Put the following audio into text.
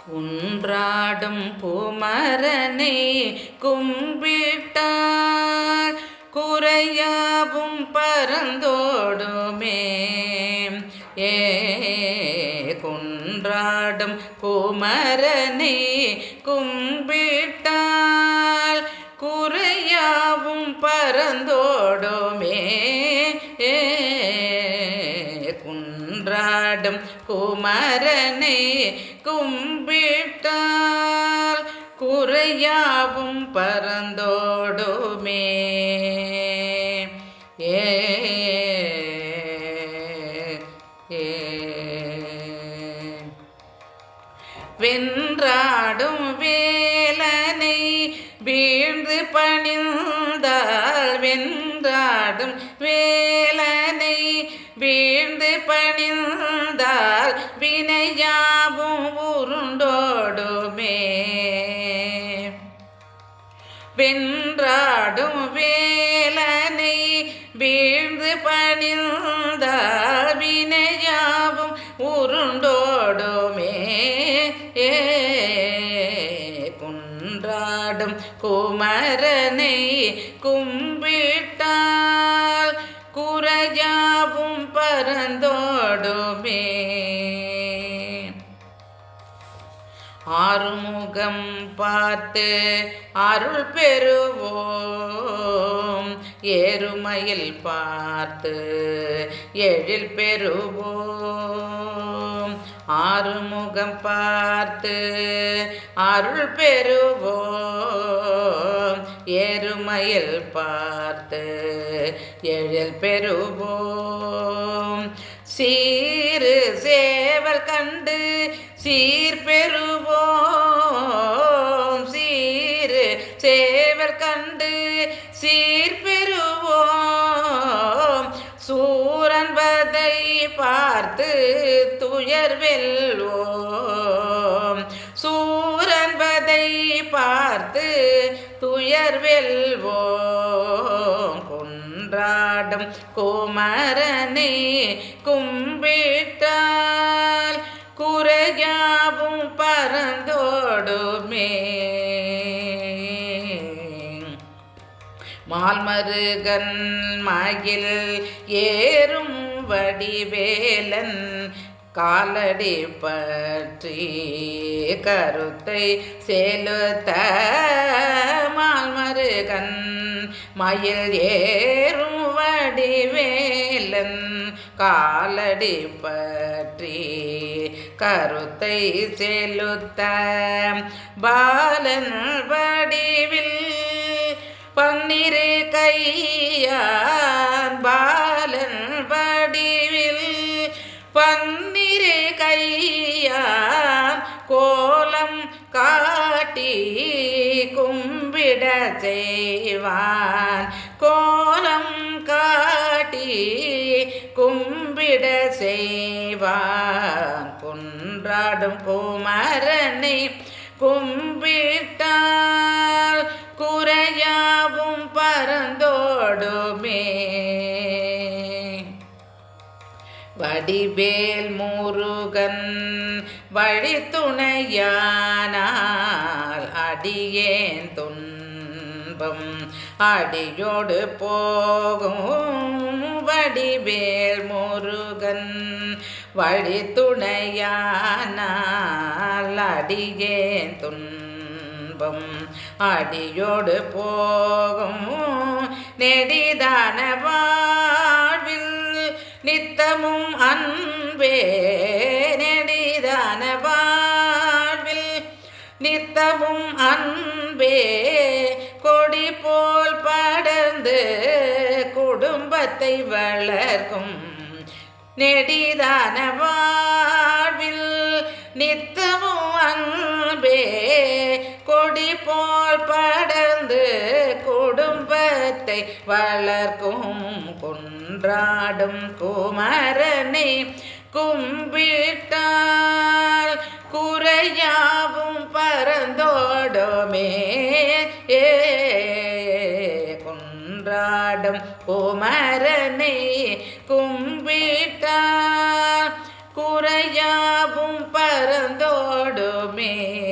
குன்றாடும் பூமரனை கும்பிட்டார் குறையாவும் பரந்தோடுமே. குன்றாடும் பூமரனை கும்பிட்டால் குறையாவும் பரந்தோடுமே. குன்றாடும் குமரனை கும்பிட்டால் குறையாவும் பரந்தோடுமே. வென்றாடும் வேலனை வீழ்ந்து பணிந்தால் வென்றாடும் வேலனை வீழ்ந்து பணிந்தால் வினையாவும் உருண்டோடுமே. வென்றாடும் வேலனை வீழ்ந்து பணிந்தால் வினையாவும் உருண்டோடுமே. குன்றாடும் குமரனை கும்பிட்டால் குறையாவும் பரந்தோடுமே. ஆறுமுகம் பார்த்து அருள் பெறுவோம், ஏறுமையில் பார்த்து எழில் பெறுவோம். ஆறுமுகம் பார்த்து அருள் பெறுவோம், ஏறுமையில் பார்த்து எழில் பெறுவோம். சீரு சேவல் கண்டு சீர் பெறுவோம், சீரு சேவல் கண்டு சீர் பெறுவோம். சூரன்பதை பார்த்து துயர் வெல்வோம், சூரன்பதை பார்த்து துயர் வெல்வோம். குன்றாடும் குமரனை கும்பிட்டால் குறையாவும் பரந்தோடுமே. மால்மருகன் மயில் ஏறும் வடிவேலன் காலடி பற்றி கருத்தை செலுத்த. மால்மருகன் மயில் ஏறும் வடிவேலன் காலடி பற்றி கருத்தை செலுத்த. பாலன் வடிவில் பன்னிரு கையான், பாலன் வடிவில் பன்னிரு கையான் கோலம் காட்டி கும்பிட செய்வான், கோலம் காட்டி கும்பிட செய்வான். குன்றாடும் குமரனை கும்பிட்டால் குறையாவும் பரந்தோடுமே. வடிவேல் முருகன் வழித்துணையானால் அடியேன் துன்பம் அடியோடு போகும். வடிவேல் முருகன் வழித்துணையானால் அடியேன் துன்பம் அடியோடு போகும். நெடிதான வாழ்வில் நித்தமும் அன்பே, நெடிதான வாழ்வில் நித்தமும் அன்பே. கொடி போல் படர்ந்து குடும்பத்தை வளர்க்கும். நெடிதான வாழ்வில் நித்தமும் அன்பே, கொடி போல் படர்ந்து குடும்பத்தை வளர்க்கும். குன்றாடும் குமரனை கும்பிட்டால் குறையாவும் பரந்தோடுமே. குன்றாடும் குமரனை கும்பிட்டால் குறையாவும் பரந்தோடுமே. குமரனே